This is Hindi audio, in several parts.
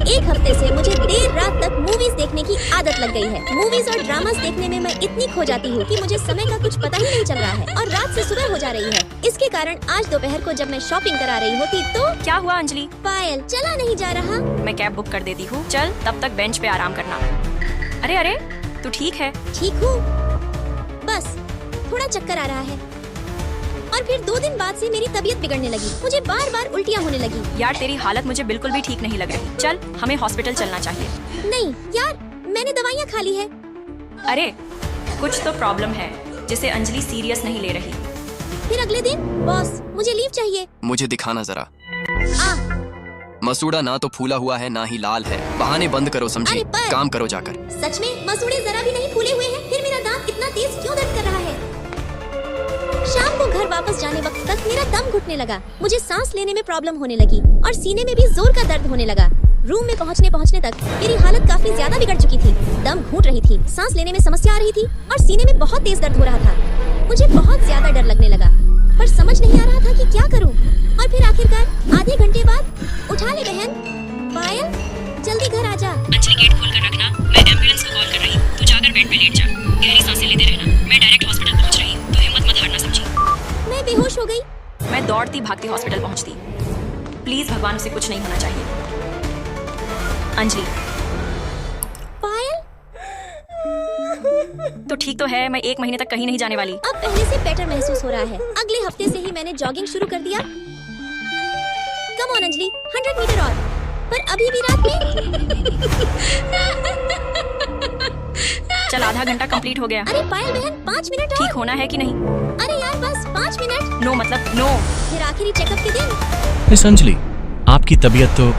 एक हफ्ते से मुझे देर रात तक मूवीज देखने की आदत लग गई है। मूवीज और ड्रामास देखने में मैं इतनी खो जाती हूँ कि मुझे समय का कुछ पता ही नहीं चल रहा है और रात से सुबह हो जा रही है। इसके कारण आज दोपहर को जब मैं शॉपिंग करा रही होती तो क्या हुआ अंजलि? पायल चला नहीं जा रहा। मैं कैब बुक कर देती हूँ, चल तब तक बेंच पे आराम करना। अरे अरे तू ठीक है? ठीक हूँ, बस थोड़ा चक्कर आ रहा है और फिर 2 दिन बाद से मेरी तबीयत बिगड़ने लगी। मुझे बार बार उल्टियाँ होने लगी। यार तेरी हालत मुझे बिल्कुल भी ठीक नहीं लग रही। चल हमें हॉस्पिटल चलना चाहिए। नहीं यार, मैंने दवाइयाँ खा ली है। अरे कुछ तो प्रॉब्लम है जिसे अंजलि सीरियस नहीं ले रही। फिर अगले दिन बॉस मुझे लीव चाहिए। मुझे दिखाना जरा। मसूड़ा ना तो फूला हुआ है ना ही लाल है। बहाने बंद करो समझी, अरे पर काम करो जाकर। सच में मसूड़े जरा भी नहीं फूले हुए हैं। फिर मेरा दांत इतना तेज क्यों दर्द कर रहा है? शाम को घर वापस जाने वक्त तक मेरा दम घुटने लगा। मुझे सांस लेने में प्रॉब्लम होने लगी और सीने में भी जोर का दर्द होने लगा। रूम में पहुंचने तक मेरी हालत काफी ज्यादा बिगड़ चुकी थी। दम घूट रही थी, सांस लेने में समस्या आ रही थी और सीने में बहुत तेज दर्द हो रहा था। मुझे बहुत ज्यादा डर लगने लगा पर समझ नहीं आ रहा था कि क्या करूं। और फिर आखिरकार आधे घंटे बाद उठा ले बहन। पायल जल्दी घर आ जा। अंजलि गेट खोल कर रखना, मैं एम्बुलेंस को कॉल कर रही हूँ। तू जाकर बेड पे लेट जा, गहरी सांसें लेते रहना। मैं डायरेक्ट हॉस्पिटल पहुँच रही हूँ, तो हिम्मत मत हारना समझी। मैं बेहोश हो गई। मैं दौड़ती भागती हॉस्पिटल पहुँचती। प्लीज भगवान उसे कुछ नहीं होना चाहिए। अंजलि पायल तो ठीक तो है, मैं 1 महीने तक कहीं नहीं जाने वाली। अब पहले से बेटर महसूस हो रहा है। अगले हफ्ते से ही मैंने जॉगिंग शुरू कर दिया। कम ऑन अंजलि, 100 मीटर और। पर अभी भी रात में। चल आधा घंटा कंप्लीट हो गया। अरे पायल बहन 5 मिनट और। ठीक होना है कि नहीं? अरे यार बस 5 मिनट। नो मतलब नो। फिर आखिरी चेकअप के दिन। मिस अंजलि, आपकी तबीयत तो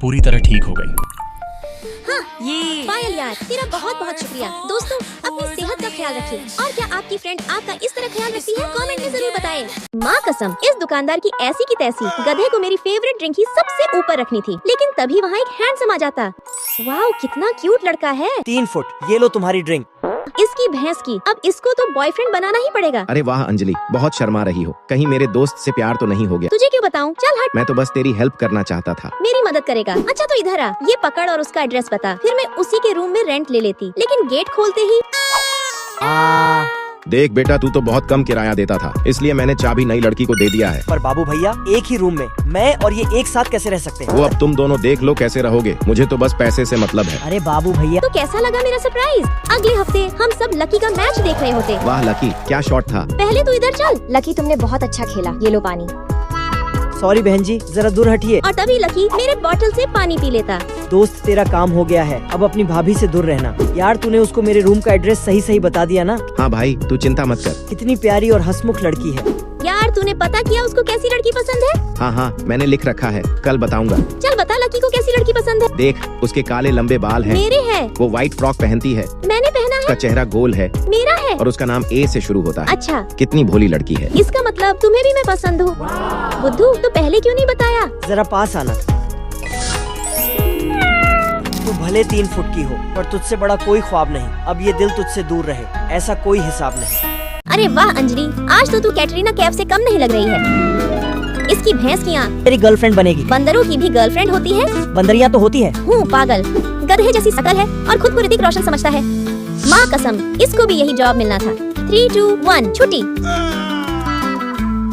पूरी तरह ठीक हो गई। हाँ ये पायल यार, तेरा बहुत बहुत शुक्रिया। दोस्तों अपनी सेहत का ख्याल रखिए और क्या आपकी फ्रेंड आपका इस तरह ख्याल रखती है? कमेंट में जरूर बताएं। माँ कसम, इस दुकानदार की ऐसी की तैसी गधे को मेरी फेवरेट ड्रिंक ही सबसे ऊपर रखनी थी, लेकिन तभी वहाँ एक हैंडसम आ जाता। वाओ कितना क्यूट लड़का है। 3 फुट, ये लो तुम्हारी ड्रिंक। इसकी भैंस की, अब इसको तो बॉयफ्रेंड बनाना ही पड़ेगा। अरे वाह अंजलि, बहुत शर्मा रही हो। कहीं मेरे दोस्त से प्यार तो नहीं हो गया? तुझे क्यों बताऊं? चल हट। मैं तो बस तेरी हेल्प करना चाहता था। मेरी मदद करेगा? अच्छा तो इधर आ, ये पकड़ और उसका एड्रेस बता। फिर मैं उसी के रूम में रेंट ले लेती, लेकिन गेट खोलते ही। देख बेटा, तू तो बहुत कम किराया देता था, इसलिए मैंने चाबी नई लड़की को दे दिया है। पर बाबू भैया, एक ही रूम में मैं और ये एक साथ कैसे रह सकते हैं? वो अब तुम दोनों देख लो कैसे रहोगे। मुझे तो बस पैसे से मतलब है। अरे बाबू भैया, तो कैसा लगा मेरा सरप्राइज? अगले हफ्ते हम सब लकी का मैच देख रहे होते। वाह लकी, क्या शॉट था। पहले तो इधर चल। लकी तुमने बहुत अच्छा खेला, ये लो पानी। सॉरी बहन जी, जरा दूर हटिए। और तभी लकी मेरे बोतल से पानी पी लेता। दोस्त तेरा काम हो गया है, अब अपनी भाभी से दूर रहना। यार तूने उसको मेरे रूम का एड्रेस सही बता दिया ना? हाँ भाई, तू चिंता मत कर। कितनी प्यारी और हंसमुख लड़की है। यार तूने पता किया उसको कैसी लड़की पसंद है? हाँ मैंने लिख रखा है, कल बताऊंगा। चल बता लकी को कैसी लड़की पसंद है? देख, उसके काले लंबे बाल हैं। मेरे है। वो व्हाइट फ्रॉक पहनती है। मैंने पहना उसका है। चेहरा गोल है। मेरा है। और उसका नाम ए से शुरू होता है। अच्छा, कितनी भोली लड़की है। इसका मतलब तुम्हें भी मैं पसंद हूँ। बुद्धू तो पहले क्यों नहीं बताया? जरा पास आना। तू भले 3 फुट की हो, पर तुझसे बड़ा कोई ख्वाब नहीं। अब ये दिल तुझसे दूर रहे, ऐसा कोई हिसाब नहीं। अरे वाह अंजलि, आज तो तू कैटरीना कैफ से कम नहीं लग रही है। इसकी भैंस की आँख तेरी गर्लफ्रेंड बनेगी। बंदरों की भी गर्लफ्रेंड होती है। बंदरियाँ तो होती है। हूँ पागल, गधे जैसी शकल है और खुद को ऋतिक रोशन समझता है। माँ कसम, इसको भी यही जॉब मिलना था। 3, 2, 1 छुट्टी।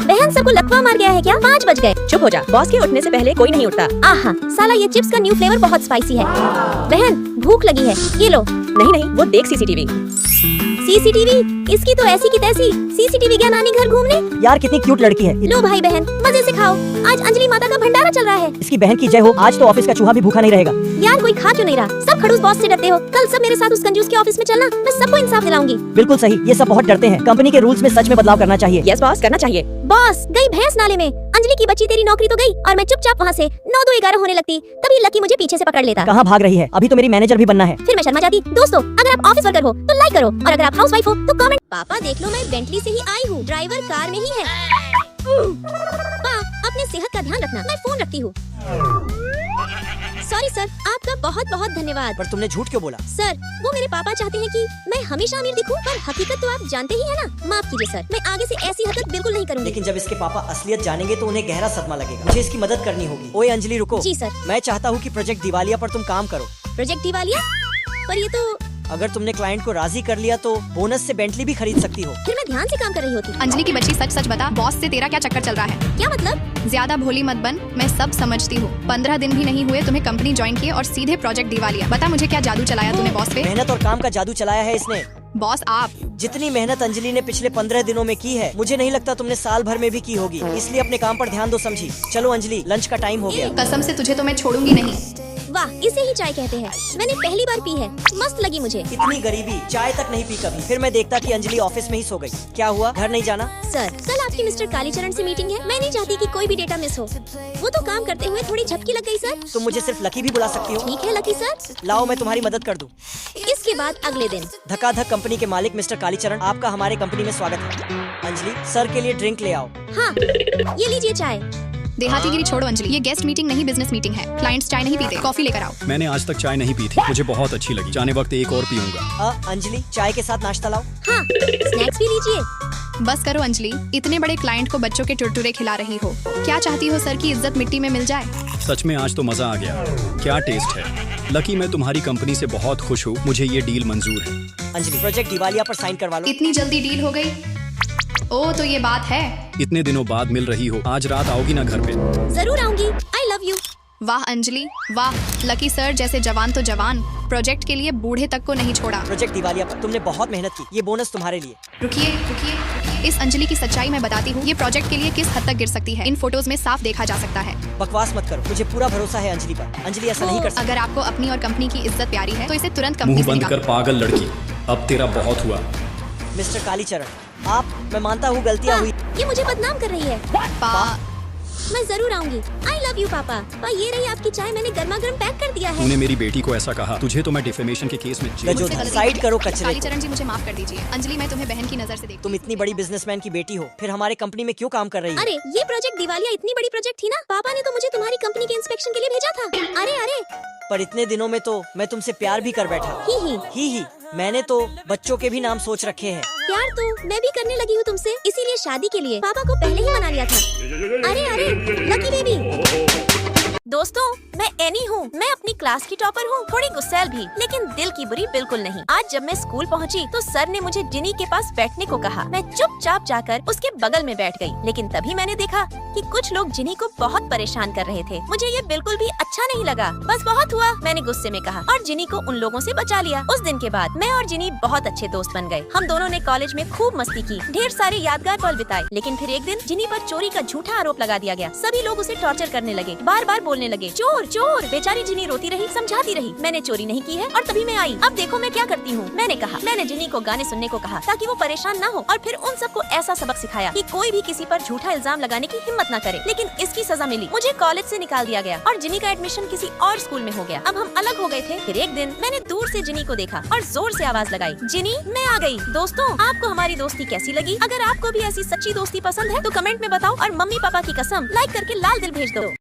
बहन सबको लकवा मार गया है क्या? 5 बज गए। चुप हो जा, बॉस के उठने से पहले कोई नहीं उठता। आहा, साला ये चिप्स का न्यू फ्लेवर बहुत स्पाइसी है। बहन भूख लगी है, ये लो। नहीं वो देख सीसीटीवी। सीसीटीवी? इसकी तो ऐसी की तैसी। सीसीटीवी क्या नानी घर घूमने? यार कितनी क्यूट लड़की है। लो भाई बहन मजे से खाओ, आज अंजलि माता का भंडारा चल रहा है। इसकी बहन की जय हो, आज तो ऑफिस का चूहा भी भूखा नहीं रहेगा। यार कोई खा क्यों नहीं रहा? सब खड़ूस बॉस से डरते हो। कल सब मेरे साथ उस कंजूस के ऑफिस में चलना, मैं सबको इंसाफ दिलाऊंगी। बिल्कुल सही, ये सब बहुत डरते हैं। कंपनी के रूल्स में सच में बदलाव करना चाहिए। यस बॉस, करना चाहिए। बॉस गई भैंस नाले में। अंजलि की बच्ची तेरी नौकरी तो गई और मैं चुपचाप वहाँ से 9, 2, 11 होने लगती। तभी लकी मुझे पीछे से पकड़ लेता। कहाँ भाग रही है? अभी तो मेरी मैनेजर भी बनना है। फिर मैं शर्मा जाती। दोस्तों अगर आप ऑफिस वर्कर हो तो लाइक करो और अगर आप हाउसवाइफ हो तो कमेंट। पापा देख लो, मैं बेंटली से ही आई हूँ, ड्राइवर कार में ही है। पापा अपने सेहत का ध्यान रखना, मैं फोन रखती हूँ। सॉरी सॉरी सर, आपका बहुत बहुत धन्यवाद। पर तुमने झूठ क्यों बोला? सर, वो मेरे पापा चाहते हैं कि मैं हमेशा अमीर दिखूं, पर हकीकत तो आप जानते ही है ना। माफ कीजिए सर, मैं आगे से ऐसी हरकत बिल्कुल नहीं करूंगी। लेकिन जब इसके पापा असलियत जानेंगे तो उन्हें गहरा सदमा लगेगा। मुझे इसकी मदद करनी होगी। ओए अंजलि रुको। जी सर। मैं चाहता हूँ कि प्रोजेक्ट दिवालिया पर तुम काम करो। प्रोजेक्ट दिवालिया? पर ये तो, अगर तुमने क्लाइंट को राजी कर लिया तो बोनस से बेंटली भी खरीद सकती हो। फिर मैं ध्यान से काम कर रही होती। अंजलि की बच्ची, सच सच बता, बॉस से तेरा क्या चक्कर चल रहा है? क्या मतलब? ज्यादा भोली मत बन, मैं सब समझती हूँ। 15 दिन भी नहीं हुए तुम्हें कंपनी ज्वाइन किए और सीधे प्रोजेक्ट दिवालिया। बता मुझे क्या जादू चलाया तूने बॉस पे? मेहनत और काम का जादू चलाया है इसने। बॉस आप जितनी मेहनत अंजलि ने पिछले 15 दिनों में की है, मुझे नहीं लगता तुमने साल भर में भी की होगी। इसलिए अपने काम पर ध्यान दो, समझी? चलो अंजलि, लंच का टाइम हो गया। कसम से तुझे तो मैं छोड़ूंगी नहीं। वाह, इसे ही चाय कहते हैं। मैंने पहली बार पी है, मस्त लगी मुझे। इतनी गरीबी, चाय तक नहीं पी कभी। फिर मैं देखता कि अंजलि ऑफिस में ही सो गई। क्या हुआ, घर नहीं जाना? सर, कल आपकी मिस्टर कालीचरण से मीटिंग है। मैं नहीं चाहती कि कोई भी डेटा मिस हो। वो तो काम करते हुए थोड़ी झपकी लग गई सर। तुम मुझे सिर्फ लकी भी बुला सकती हो। ठीक है लकी सर। लाओ मैं तुम्हारी मदद कर दूं। इसके बाद अगले दिन। धकाधक कंपनी के मालिक मिस्टर कालीचरण, आपका हमारे कंपनी में स्वागत है। अंजलि, सर के लिए ड्रिंक ले आओ। हाँ, ये लीजिए चाय। देहातीगिरी छोड़ो अंजलि, ये गेस्ट मीटिंग नहीं बिजनेस मीटिंग है। क्लाइंट्स चाय नहीं पीते, कॉफी लेकर आओ। मैंने आज तक चाय नहीं पी थी, मुझे बहुत अच्छी लगी। जाने वक्त एक और पीऊंगा। अंजलि, चाय के साथ नाश्ता लाओ। हाँ, स्नैक्स भी लीजिए। बस करो अंजलि, इतने बड़े क्लाइंट को बच्चों के टुरटुरे खिला रही हो। क्या चाहती हो सर की इज्जत मिट्टी में मिल जाए? सच में आज तो मजा आ गया। क्या टेस्ट है। लकी, मैं तुम्हारी कंपनी से बहुत खुश हूँ। मुझे ये डील मंजूर है। अंजलि, प्रोजेक्ट दिवालिया पर साइन करवा लो। इतनी जल्दी डील हो गई? ओ तो ये बात है। इतने दिनों बाद मिल रही हो, आज रात आओगी ना घर पे? जरूर आऊंगी। I love you. वाह अंजलि वाह, लकी सर जैसे जवान तो जवान, प्रोजेक्ट के लिए बूढ़े तक को नहीं छोड़ा। प्रोजेक्ट दिवालिया पर तुमने बहुत मेहनत की, ये बोनस तुम्हारे लिए। रुकिए, इस अंजलि की सच्चाई मैं बताती हूँ। ये प्रोजेक्ट के लिए किस हद तक गिर सकती है, इन फोटोज में साफ देखा जा सकता है। बकवास मत करो, मुझे पूरा भरोसा है अंजलि पर। अंजलि ऐसा नहीं कर सकती। अगर आपको अपनी और कंपनी की इज्जत प्यारी है तो इसे तुरंत कंपनी मुंह से बंद निकालो। कर पागल लड़की, अब तेरा बहुत हुआ। मिस्टर कालीचरण, मैं मानता हूँ गलतियाँ हुई। ये मुझे बदनाम कर रही है। पा मैं जरूर आऊंगी। आई लव यू पापा। ये रही आपकी चाय, मैंने गर्मा गर्म पैक कर दिया है। तूने मेरी बेटी को ऐसा कहा, तुझे तो मैं डिफेमेशन के केस में जेल जो मुझसे गलती साइड हुई। करो कचरे को। कालीचरण जी मुझे माफ कर दीजिए। अंजलि मैं तुम्हें बहन की नजर से देखती तुम इतनी बड़ी बिजनेसमैन की बेटी हो, फिर हमारे कंपनी में क्यों काम कर रही हो? अरे ये प्रोजेक्ट दिवालिया इतनी बड़ी प्रोजेक्ट थी ना, पापा ने तो मुझे तुम्हारी कंपनी के इंस्पेक्शन के लिए भेजा था। अरे पर इतने दिनों में तो मैं तुमसे प्यार भी कर बैठा। ही मैंने तो बच्चों के भी नाम सोच रखे हैं। प्यार तो मैं भी करने लगी हूँ तुमसे, इसीलिए शादी के लिए पापा को पहले ही मना लिया था। अरे लकी बेबी। दोस्तों, मैं एनी हूँ। मैं अपनी क्लास की टॉपर हूँ, थोड़ी गुस्सैल भी, लेकिन दिल की बुरी बिल्कुल नहीं। आज जब मैं स्कूल पहुँची तो सर ने मुझे जिनी के पास बैठने को कहा। मैं चुपचाप जाकर उसके बगल में बैठ गई, लेकिन तभी मैंने देखा कि कुछ लोग जिनी को बहुत परेशान कर रहे थे। मुझे ये बिल्कुल भी अच्छा नहीं लगा। बस बहुत हुआ, मैंने गुस्से में कहा और जिनी को उन लोगों से बचा लिया। उस दिन के बाद मैं और जिनी बहुत अच्छे दोस्त बन गए। हम दोनों ने कॉलेज में खूब मस्ती की, ढेर सारे यादगार पल बिताए। लेकिन फिर एक दिन जिनी पर चोरी का झूठा आरोप लगा दिया गया। सभी लोग उसे टॉर्चर करने लगे, बार बार बोलने लगे चोर चोर। बेचारी जिनी रोती रही, समझाती रही मैंने चोरी नहीं की है और तभी मैं आई। अब देखो मैं क्या करती हूँ। मैंने जिनी को गाने सुनने को कहा ताकि वो परेशान न हो, और फिर उन सबको ऐसा सबक सिखाया कि कोई भी किसी पर झूठा इल्जाम लगाने की हिम्मत न करे। लेकिन इसकी सजा मिली, मुझे कॉलेज से निकाल दिया गया और जिनी का एडमिशन किसी और स्कूल में हो गया। अब हम अलग हो गए थे। फिर एक दिन मैंने दूर से जिनी को देखा और जोर से आवाज लगाई, जिनी मैं आ गई। दोस्तों, आपको हमारी दोस्ती कैसी लगी? अगर आपको भी ऐसी सच्ची दोस्ती पसंद है तो कमेंट में बताओ और मम्मी पापा की कसम लाइक करके लाल दिल भेज दो।